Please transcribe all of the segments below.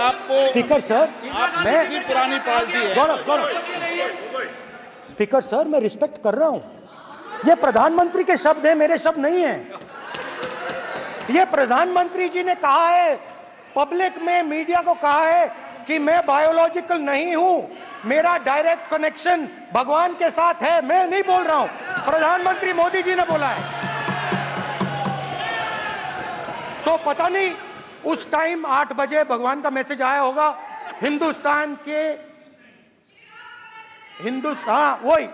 आपको speaker sir, मैं पुरानी पार्टी है। गौरव स्पीकर सर, मैं रिस्पेक्ट कर रहा हूं। ये प्रधानमंत्री के शब्द हैं, मेरे शब्द नहीं हैं। ये प्रधानमंत्री जी ने कहा है, पब्लिक में मीडिया को कहा है कि मैं बायोलॉजिकल नहीं हूं, मेरा डायरेक्ट कनेक्शन भगवान के साथ है। मैं नहीं बोल रहा हूं, प्रधानमंत्री मोदी जी ने बोला है। तो पता नहीं उस टाइम 8 बजे भगवान का मैसेज आया होगा हिंदुस्तान, वही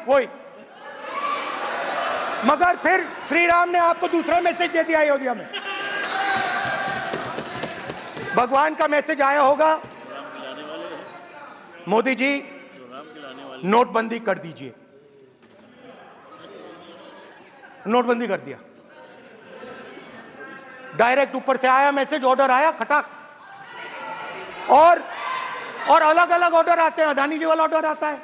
मगर फिर श्री राम ने आपको दूसरा मैसेज दे दिया अयोध्या में। भगवान का मैसेज आया होगा, मोदी जी नोटबंदी कर दीजिए। नोटबंदी कर दिया, डायरेक्ट ऊपर से आया मैसेज, ऑर्डर आया खटाक। और अलग अलग ऑर्डर आते हैं। अदानी जी वाला ऑर्डर आता है,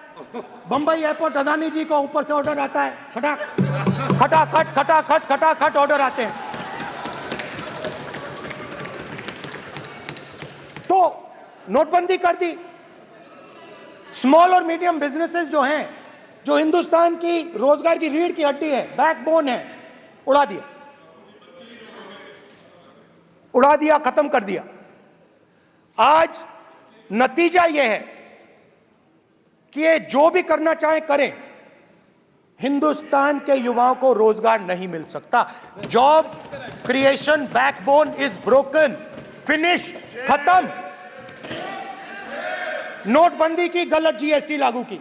बंबई एयरपोर्ट अदानी जी को ऊपर से ऑर्डर आता है, खटाखट ऑर्डर आते हैं। तो नोटबंदी कर दी। स्मॉल और मीडियम बिजनेसेस जो हैं, जो हिंदुस्तान की रोजगार की रीढ़ की हड्डी है, बैकबोन है, उड़ा दिया, खत्म कर दिया। आज नतीजा यह है कि ये जो भी करना चाहे करें, हिंदुस्तान के युवाओं को रोजगार नहीं मिल सकता। Job creation backbone is broken, finish, खत्म। नोटबंदी की, गलत जीएसटी लागू की,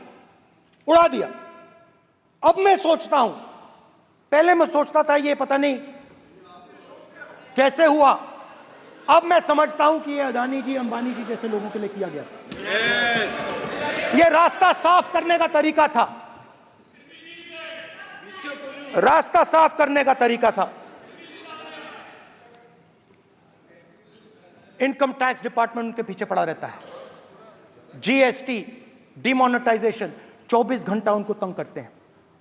उड़ा दिया। अब मैं सोचता हूं, पहले मैं सोचता था ये पता नहीं कैसे हुआ, अब मैं समझता हूं कि ये अदानी जी, अंबानी जी जैसे लोगों के लिए किया गया था। ये रास्ता साफ करने का तरीका था, रास्ता साफ करने का तरीका था। इनकम टैक्स डिपार्टमेंट उनके पीछे पड़ा रहता है। जीएसटी, डिमोनेटाइजेशन, 24 घंटा उनको तंग करते हैं।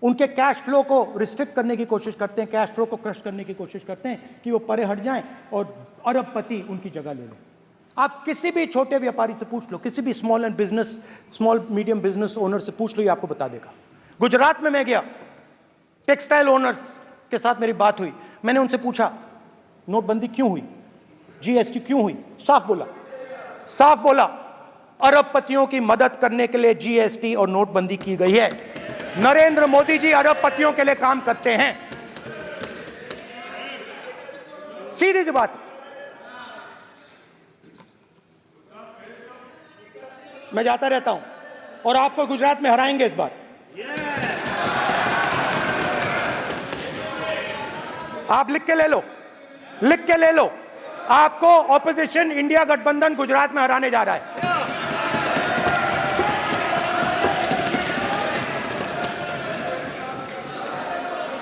उनके कैश फ्लो को रिस्ट्रिक्ट करने की कोशिश करते हैं, कैश फ्लो को क्रश करने की कोशिश करते हैं कि वो परे हट जाएं और अरबपति उनकी जगह ले लें। आप किसी भी छोटे व्यापारी से पूछ लो, किसी भी स्मॉल मीडियम बिजनेस ओनर से पूछ लो, ये आपको बता देगा। गुजरात में मैं गया, टेक्सटाइल ओनर्स के साथ मेरी बात हुई। मैंने उनसे पूछा नोटबंदी क्यों हुई, जीएसटी क्यों हुई? साफ बोला अरबपतियों की मदद करने के लिए जीएसटी और नोटबंदी की गई है। नरेंद्र मोदी जी अरबपतियों के लिए काम करते हैं, सीधी सी बात। मैं जाता रहता हूं और आपको गुजरात में हराएंगे इस बार। आप लिख के ले लो, आपको ऑपोजिशन इंडिया गठबंधन गुजरात में हराने जा रहा है।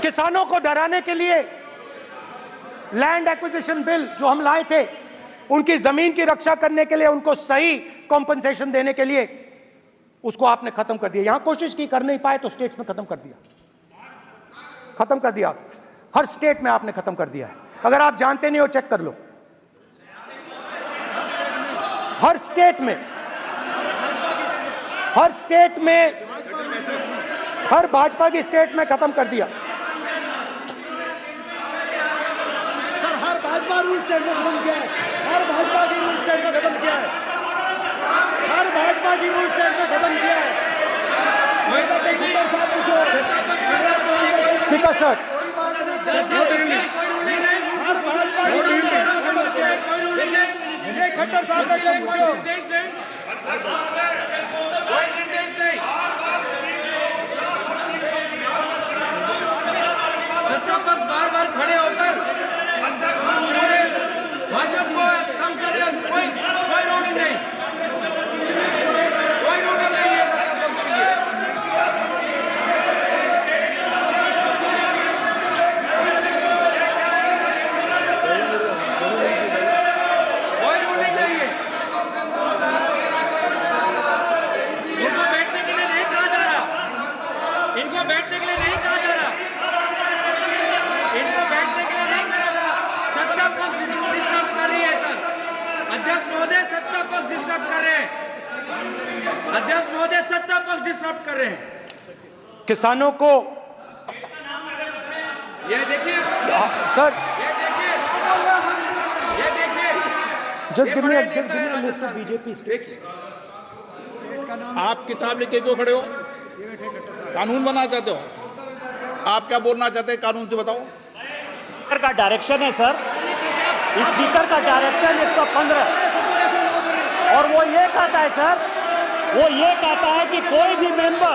किसानों को डराने के लिए लैंड एक्विजिशन बिल जो हम लाए थे, उनकी जमीन की रक्षा करने के लिए, उनको सही कॉम्पनसेशन देने के लिए, उसको आपने खत्म कर दिया। यहां कोशिश की, कर नहीं पाए तो स्टेट्स में खत्म कर दिया। हर स्टेट में आपने खत्म कर दिया है। अगर आप जानते नहीं हो, चेक कर लो। हर स्टेट में, हर भाजपा की स्टेट में खत्म कर दिया। भाजपा रूल स्टेट में खत्म किया है, हर भाजपा की रूल स्टेट में खत्म किया है, हर भाजपा की रूल स्टेट में खत्म किया है। स्पीकर सर, खट्टर साहब ने पूछो, बार खड़े होकर भाषण को कम कर रहे हैं। कोई रोक नहीं, अध्यक्ष महोदय सत्ता पक्ष डिस्टर्ब कर रहे हैं। किसानों को ये देखिए सर, ये देखिए just give me a list of BJP. आप किताब लेके क्यों खड़े हो? कानून बनाना चाहते हो? आप क्या बोलना चाहते हैं कानून से बताओ। स्पीकर का डायरेक्शन है सर, स्पीकर का डायरेक्शन 115 और वो ये कहता है सर, वो ये कहता है कि कोई भी मेंबर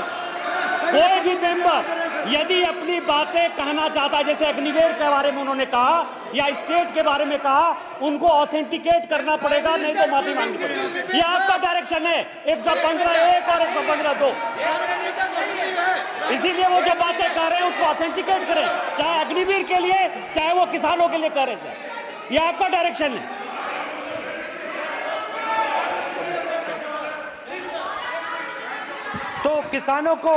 यदि अपनी बातें कहना चाहता है, जैसे अग्निवीर के बारे में उन्होंने कहा या स्टेट के बारे में कहा, उनको ऑथेंटिकेट करना पड़ेगा, नहीं तो माफी मांगनी पड़ेगी। ये आपका डायरेक्शन है 115(1) और 115(2). इसीलिए वो जो बातें कह रहे हैं उसको ऑथेंटिकेट करें, चाहे अग्निवीर के लिए चाहे वो किसानों के लिए कह रहे सर। ये आपका डायरेक्शन है। तो किसानों को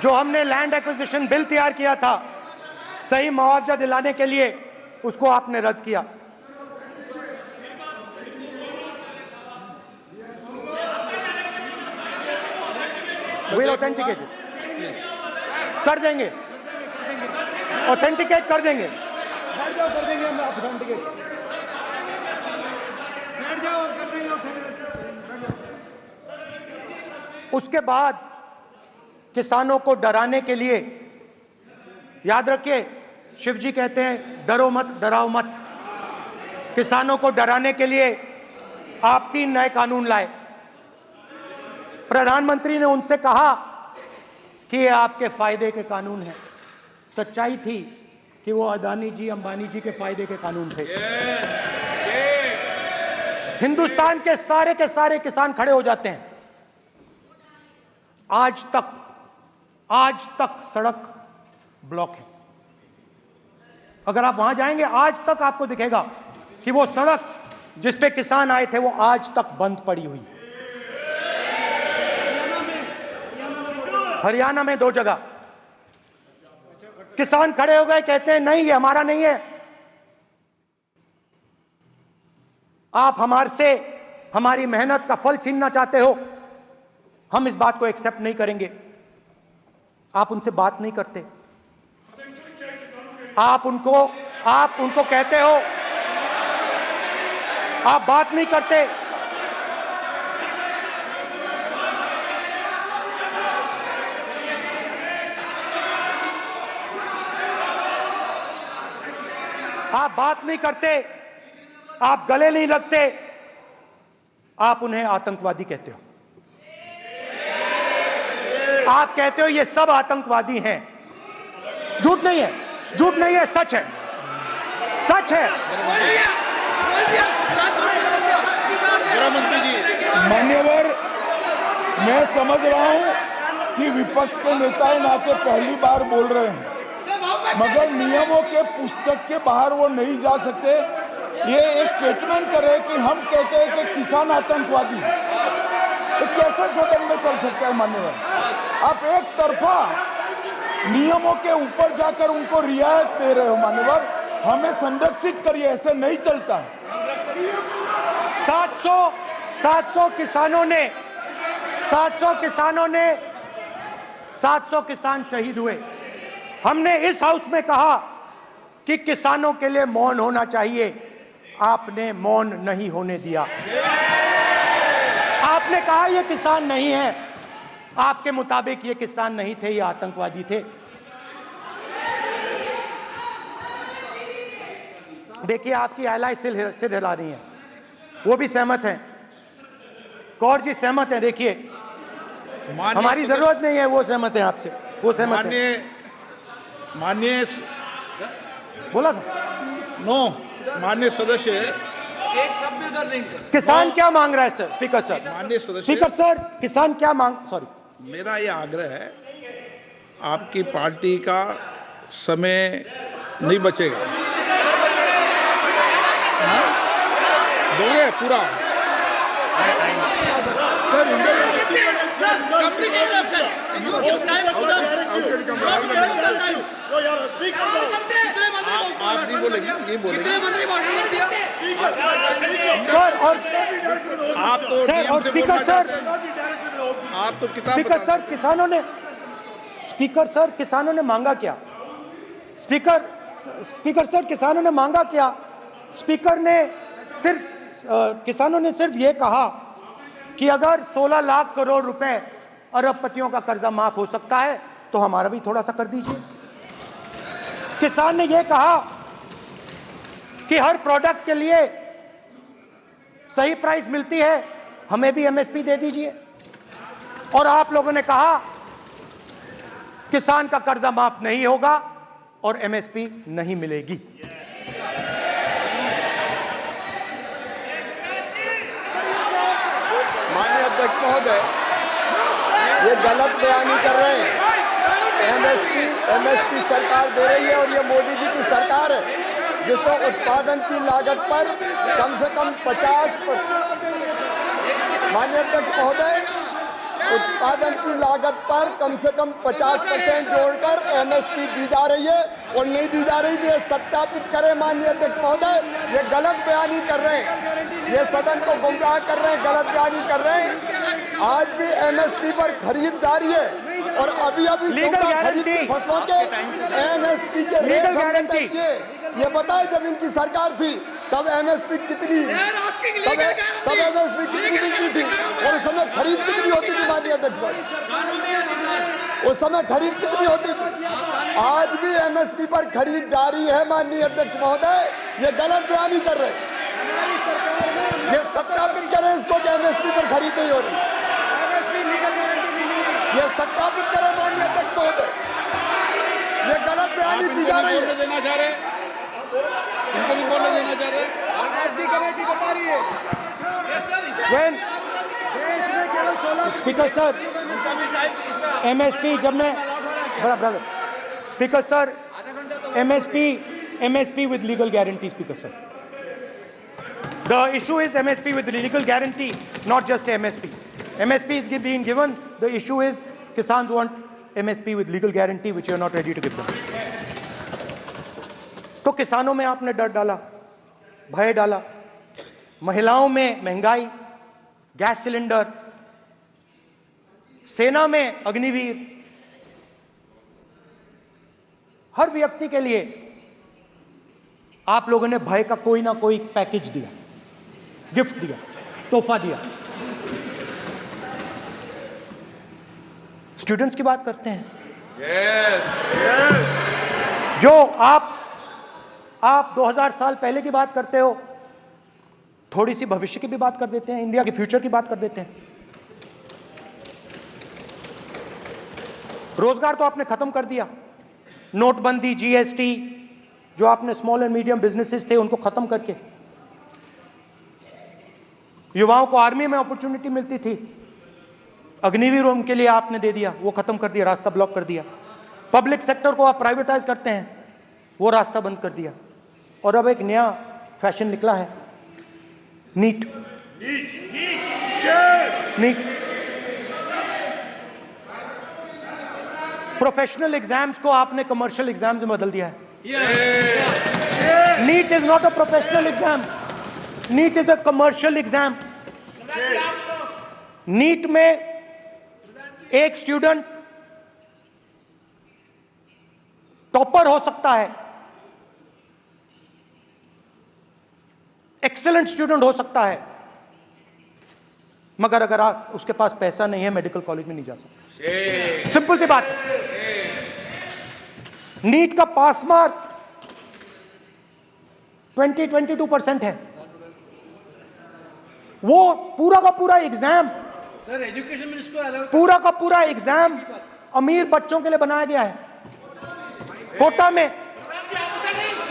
जो हमने लैंड एक्विजिशन बिल तैयार किया था सही मुआवजा दिलाने के लिए, उसको आपने रद्द किया। विल ऑथेंटिकेट कर देंगे, ऑथेंटिकेट कर देंगे। बैठ जाओ, कर देंगे हम ऑथेंटिकेट। बैठ जाओ, कर देंगे ऑथेंटिकेट। उसके बाद किसानों को डराने के लिए, याद रखिए शिव जी कहते हैं डरो मत डराओ मत, किसानों को डराने के लिए आप 3 नए कानून लाए। प्रधानमंत्री ने उनसे कहा कि ये आपके फायदे के कानून हैं। सच्चाई थी कि वो अदानी जी अंबानी जी के फायदे के कानून थे। हिंदुस्तान के सारे किसान खड़े हो जाते हैं। आज तक सड़क ब्लॉक है। अगर आप वहां जाएंगे आज तक आपको दिखेगा कि वो सड़क जिस पे किसान आए थे वो आज तक बंद पड़ी हुई है। हरियाणा में 2 जगह किसान खड़े हो गए, कहते हैं नहीं ये हमारा नहीं है, आप हमारे से हमारी मेहनत का फल छीनना चाहते हो, हम इस बात को एक्सेप्ट नहीं करेंगे। आप उनसे बात नहीं करते, आप उनको कहते हो, आप बात नहीं करते। आप बात नहीं करते, आप गले नहीं लगते, आप उन्हें आतंकवादी कहते हो। आप कहते हो ये सब आतंकवादी हैं। झूठ नहीं है, झूठ नहीं है, सच है, सच है। गृहमंत्री जी, मान्यवर, मैं समझ रहा हूं कि विपक्ष के नेता नाते पहली बार बोल रहे हैं, मगर नियमों के पुस्तक के बाहर वो नहीं जा सकते। ये स्टेटमेंट करे कि हम कहते हैं कि किसान आतंकवादी, तो कैसे सदन में चल सकता है मान्यवर? आप एक तरफा नियमों के ऊपर जाकर उनको रियायत दे रहे हो मान्यवर, हमें संरक्षित करिए, ऐसे नहीं चलता। 700 किसान शहीद हुए। हमने इस हाउस में कहा कि किसानों के लिए मौन होना चाहिए, आपने मौन नहीं होने दिया। आपने कहा ये किसान नहीं है, आपके मुताबिक ये किसान नहीं थे, ये आतंकवादी थे। देखिए आपकी एलाई सिर हिला रही है, वो भी सहमत हैं, कौर जी सहमत हैं। देखिए हमारी जरूरत नहीं है, वो सहमत हैं आपसे, वो सहमत हैं। माननीय बोला था माननीय सदस्य, एक शब्द भी उधर नहीं सर। किसान क्या मांग रहा है सर? स्पीकर सर, माननीय सदस्य, स्पीकर सर, किसान क्या मांग, सॉरी, मेरा ये आग्रह है, आपकी पार्टी का समय नहीं बचेगा। दोगे पूरा? आप नहीं बोलेंगे, ये बोलेंगे। सर और आप तो सर नियम और से स्पीकर बोलना सर चाहते हैं। आप तो किताब स्पीकर बता- सर किसानों ने मांगा क्या? स्पीकर सर किसानों ने मांगा क्या? किसानों ने सिर्फ ये कहा कि अगर 16 लाख करोड़ रुपए अरबपतियों का कर्जा माफ हो सकता है तो हमारा भी थोड़ा सा कर दीजिए। किसान ने यह कहा कि हर प्रोडक्ट के लिए सही प्राइस मिलती है, हमें भी एमएसपी दे दीजिए। और आप लोगों ने कहा किसान का कर्जा माफ नहीं होगा और एमएसपी नहीं मिलेगी। माननीय अध्यक्ष महोदय, ये गलत बयानी कर रहे हैं। एमएसपी सरकार दे रही है और ये मोदी जी की सरकार है जिसको उत्पादन की लागत पर कम से कम 50। माननीय अध्यक्ष महोदय, उत्पादन की लागत पर कम से कम 50% जोड़कर एमएसपी दी जा रही है और नहीं दी जा रही है। सत्यापित करें माननीय अध्यक्ष महोदय, ये गलत बयानी कर रहे हैं, ये सदन को गुमराह कर रहे हैं, गलत बयानी कर रहे हैं। आज भी एमएसपी पर खरीद जारी है और अभी लीगल गारंटी फसलों के एमएसपी के लीगल गारंटी ये बताए जब इनकी सरकार थी तब एमएसपी कितनी मिलती थी और उस समय खरीद कितनी होती थी माननीय अध्यक्ष? उस समय खरीद कितनी होती थी? आज भी एमएसपी पर खरीद जारी है माननीय अध्यक्ष महोदय, ये गलत बयानी कर रहे हैं। ये सत्यापित करें इसको कि एमएसपी पर खरीद नहीं हो रही, ये सत्यापित करें माननीय अध्यक्ष महोदय, ये गलत बयानी दी जा रही है। देना चाह रहे हैं, इनको नहीं बोलने देना चाह रहे हैं। स्पीकर सर, एमएसपी जब मैं brother speaker sir, MSP with legal guarantee, Speaker sir. The issue is MSP with legal guarantee, not just MSP. MSP is being given. The issue is Kisans want MSP with legal guarantee, which you are not ready to give them. तो किसानों में आपने डर डाला, भय डाला, महिलाओं में महंगाई, गैस सिलेंडर, सेना में अग्निवीर, हर व्यक्ति के लिए आप लोगों ने भय का कोई ना कोई पैकेज दिया, गिफ्ट दिया, तोहफा दिया। स्टूडेंट्स की बात करते हैं। जो आप 2000 साल पहले की बात करते हो, थोड़ी सी भविष्य की भी बात कर देते हैं, इंडिया के फ्यूचर की बात कर देते हैं। रोजगार तो आपने खत्म कर दिया, नोटबंदी, जीएसटी, जो आपने स्मॉल एंड मीडियम बिजनेसेस थे उनको खत्म करके, युवाओं को आर्मी में अपॉर्चुनिटी मिलती थी, अग्निवीर उनके लिए आपने दे दिया, वो खत्म कर दिया, रास्ता ब्लॉक कर दिया। पब्लिक सेक्टर को आप प्राइवेटाइज करते हैं, वो रास्ता बंद कर दिया। और अब एक नया फैशन निकला है, नीट। प्रोफेशनल एग्जाम्स को आपने कमर्शियल एग्जाम्स में बदल दिया है। NEET is not a professional exam, NEET is a commercial exam. NEET में एक स्टूडेंट टॉपर हो सकता है, एक्सीलेंट स्टूडेंट हो सकता है, मगर अगर उसके पास पैसा नहीं है मेडिकल कॉलेज में नहीं जा सकता। सिंपल सी बात। नीट का पास मार्क 22% है। वो पूरा का पूरा एग्जाम, सर एजुकेशन मिनिस्टर पूरा का पूरा एग्जाम अमीर बच्चों के लिए बनाया गया है। कोटा में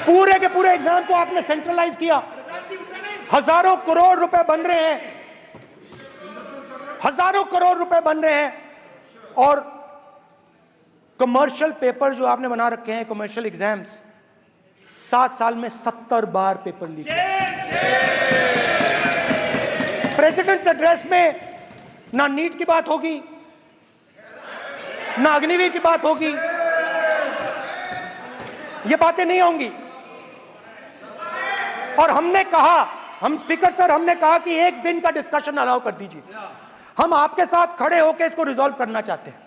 पूरे के पूरे एग्जाम को आपने सेंट्रलाइज किया। हजारों करोड़ रुपए बन रहे हैं, हजारों करोड़ रुपए बन रहे हैं। और कमर्शियल पेपर जो आपने बना रखे हैं, कमर्शियल एग्जाम्स, 7 साल में 70 बार पेपर लीक। प्रेसिडेंट्स एड्रेस में ना नीट की बात होगी, ना अग्निवीर की बात होगी, ये बातें नहीं होंगी। और हमने कहा, हम स्पीकर सर, हमने कहा कि एक दिन का डिस्कशन अलाउ कर दीजिए। हम आपके साथ खड़े होकर इसको रिजॉल्व करना चाहते हैं।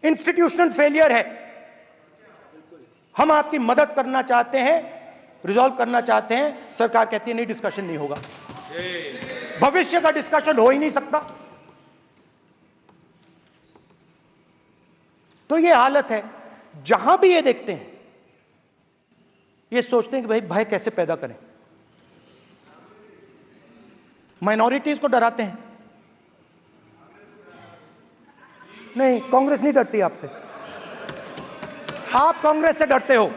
इंस्टीट्यूशनल फेलियर है, हम आपकी मदद करना चाहते हैं, रिजॉल्व करना चाहते हैं। सरकार कहती है नहीं, डिस्कशन नहीं होगा, भविष्य का डिस्कशन हो ही नहीं सकता। तो ये हालत है। जहां भी ये देखते हैं, ये सोचते हैं कि भाई भय कैसे पैदा करें, माइनॉरिटीज को डराते हैं। नहीं, कांग्रेस नहीं डरती आपसे, आप कांग्रेस से डरते हो।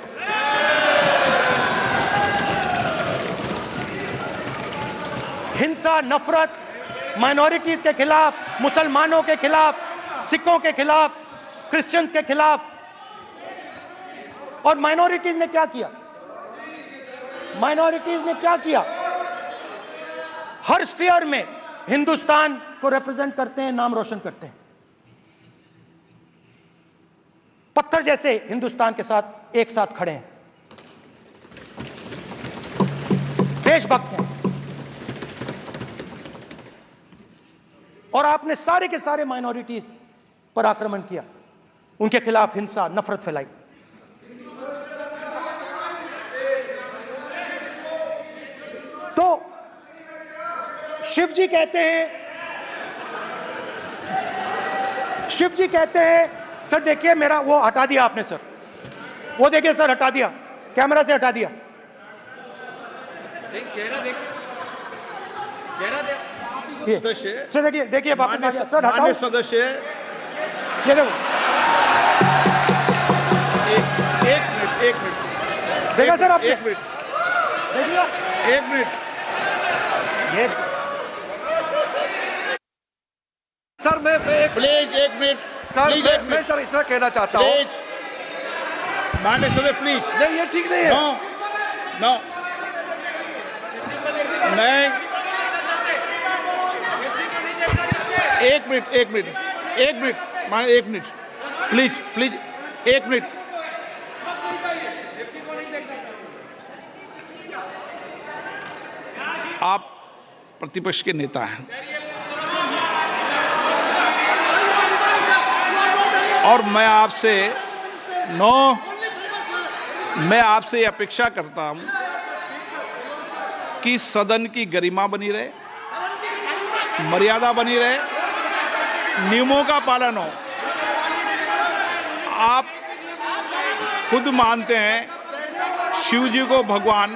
हिंसा, नफरत माइनॉरिटीज के खिलाफ, मुसलमानों के खिलाफ, सिखों के खिलाफ, क्रिश्चियंस के खिलाफ। और माइनॉरिटीज ने क्या किया? माइनॉरिटीज ने क्या किया? हर स्फीयर में हिंदुस्तान को रिप्रेजेंट करते हैं, नाम रोशन करते हैं। पत्थर जैसे हिंदुस्तान के साथ एक साथ खड़े हैं, देशभक्त हैं। और आपने सारे के सारे माइनॉरिटीज पर आक्रमण किया, उनके खिलाफ हिंसा, नफरत फैलाई। तो शिव जी कहते हैं सर देखिए मेरा वो हटा दिया आपने सर, वो देखिए सर हटा दिया, कैमरा से हटा दिया। चेहरा देखिए, सदस्य, सर देखिए वापस आ गया सर, हटाओ मान्य सदस्य, ये देखो, एक मिनट देखा सर आपने? एक मिनट, देखिए एक मिनट। ये सर मैं प्लीज एक मिनट सर प्लीज, एक मैं मिनट सर इतना कहना चाहता हूँ। प्लीज, मान्य सदस्य प्लीज। नहीं, ये ठीक नहीं है। नो, मैं एक मिनट, मैं एक मिनट, प्लीज एक मिनट। आप प्रतिपक्ष के नेता हैं और मैं आपसे अपेक्षा करता हूं कि सदन की गरिमा बनी रहे, मर्यादा बनी रहे, नियमों का पालन हो। आप खुद मानते हैं शिव जी को भगवान,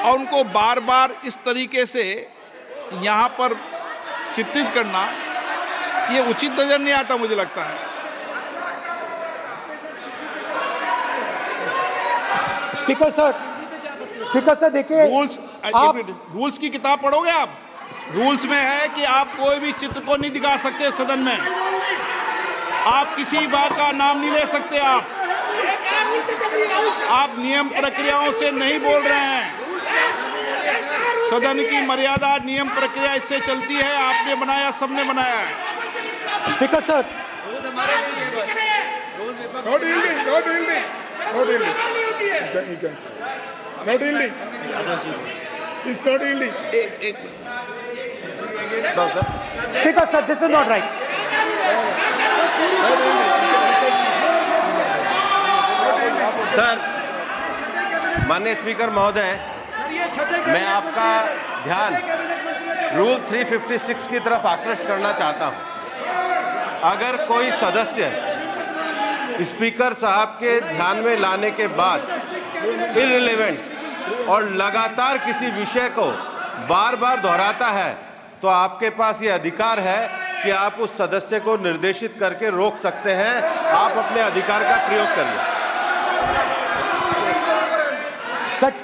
और उनको बार बार इस तरीके से यहाँ पर चित्रित करना ये उचित नजर नहीं आता, मुझे लगता है। स्पीकर सर देखिए, रूल्स की किताब पढ़ोगे आप? रूल्स में है कि आप कोई भी चित्र को नहीं दिखा सकते सदन में, आप किसी बात का नाम नहीं ले सकते, आप नियम प्रक्रियाओं से नहीं बोल रहे हैं। सदन की मर्यादा, नियम प्रक्रिया इससे चलती है, आपने बनाया, सबने बनाया है। Speaker sir, speaker sir, this is not right. Sir, माननीय स्पीकर महोदय, मैं आपका ध्यान रूल 356 की तरफ आकृष्ट करना चाहता हूं। अगर कोई सदस्य स्पीकर साहब के ध्यान में लाने के बाद इररिलेवेंट और लगातार किसी विषय को बार बार दोहराता है, तो आपके पास ये अधिकार है कि आप उस सदस्य को निर्देशित करके रोक सकते हैं। आप अपने अधिकार का प्रयोग करिए।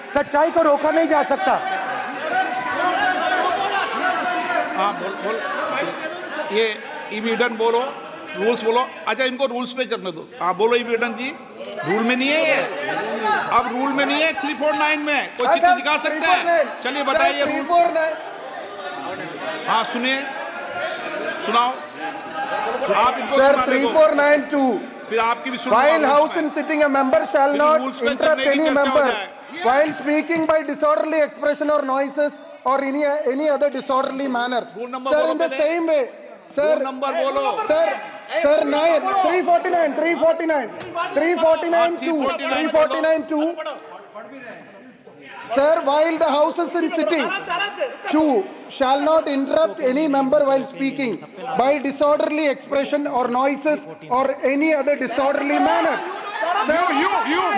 सच्चाई को रोका नहीं जा सकता। हाँ बोल ये इविडेंट बोलो, रूल्स बोलो। अच्छा, इनको रूल्स पे चलने दो। हाँ बोलो इविडेंट जी, रूल में नहीं है ये, अब रूल में नहीं है। 349 में कोई चित्र दिखा सकता है? चलिए बताइए रूल। हाँ सुनिए, सुनाओ आप इनको Sir, सुनाने दो। 3492. फिर आपकी भी सुनो। While House in sitting, a member shall फिर not rules पे interrupt चलने की any चर्चा हो member जाए। while speaking by disorderly expression or noises or any other disorderly manner. Rule number Sir, बोलो in the पहले। same way, sir, Rule number बोलो। sir, 349, 349 2. Sir, while the House is in sitting, 2 shall not interrupt any member while speaking by disorderly expression or noises or any other disorderly manner. Sir,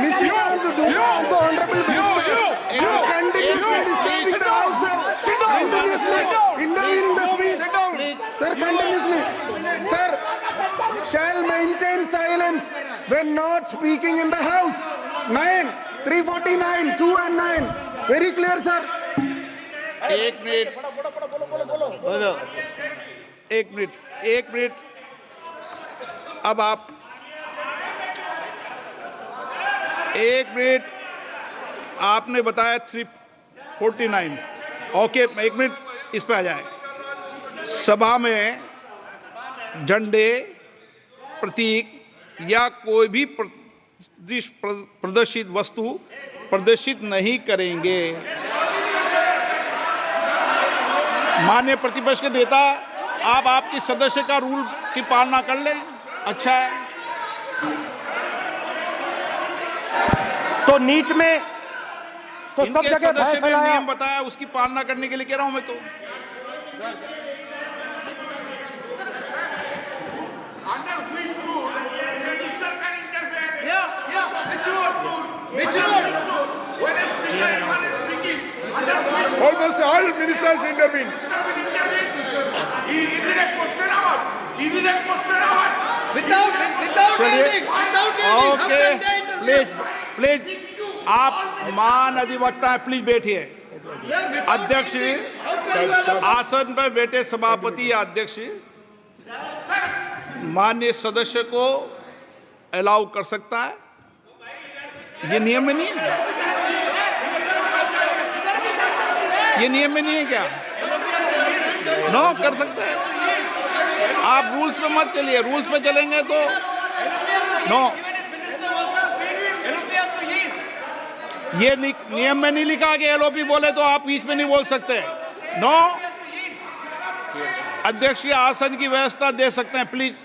Nishikant, do not the honorable ministers are continuously disturbing the House, sir. Continuously intervening the speech. Sir, continuously. Sir, shall maintain silence when not speaking in the House. 349, 2 and 9. Very clear, sir. एक minute, अब आप एक minute, आपने बताया 349, okay, एक minute इस पे आ जाए। सभा में झंडे, प्रतीक या कोई भी प्रदर्शित वस्तु प्रदर्शित नहीं करेंगे। माननीय प्रतिपक्ष के नेता, आप आपकी सदस्य का रूल की पालना कर लें, अच्छा है। तो नीट में तो सब इनके जगह भय सदस्य ने फैलाया। नियम बताया, उसकी पालना करने के लिए कह रहा हूं मैं तो। Almost all ministers intervene. Okay, please please, आप मान अधिवक्ता हैं, प्लीज बैठिए। अध्यक्ष, आसन पर बैठे सभापति या अध्यक्ष माननीय सदस्य को अलाउ कर सकता है, ये नियम में नहीं है। ये नियम में नहीं है क्या? नो, कर सकते हैं। आप रूल्स पे मत चलिए, रूल्स पे चलेंगे तो नो। ये नियम में नहीं लिखा कि एलओपी बोले तो आप बीच में नहीं बोल सकते। नो, अध्यक्ष के आसन की व्यवस्था दे सकते हैं, प्लीज।